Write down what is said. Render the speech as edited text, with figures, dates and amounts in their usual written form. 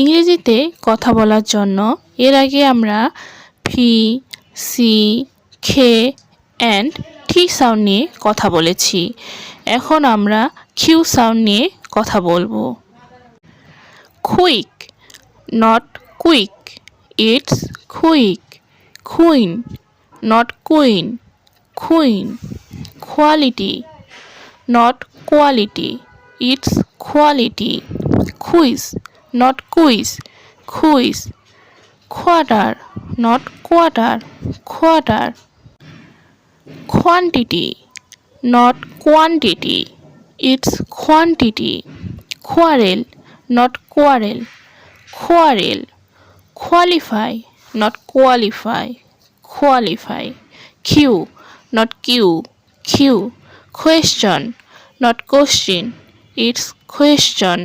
ইংরেজিতে কথা বলার জন্য এর আগে আমরা ভি, সি, খে অ্যান্ড টি সাউন্ড নিয়ে কথা বলেছি। এখন আমরা কিউ সাউন্ড নিয়ে কথা বলবো। Quick, not quick, it's quick. Queen, not queen, queen. Quality, not quality, it's quality. Quiz, not quiz, quiz. Quarter, not quarter, quarter. Quantity, not quantity, it's quantity. Quarrel, not quarrel, quarrel. Qualify, not qualify, qualify. Queue, not queue, queue. Question, not question, it's question.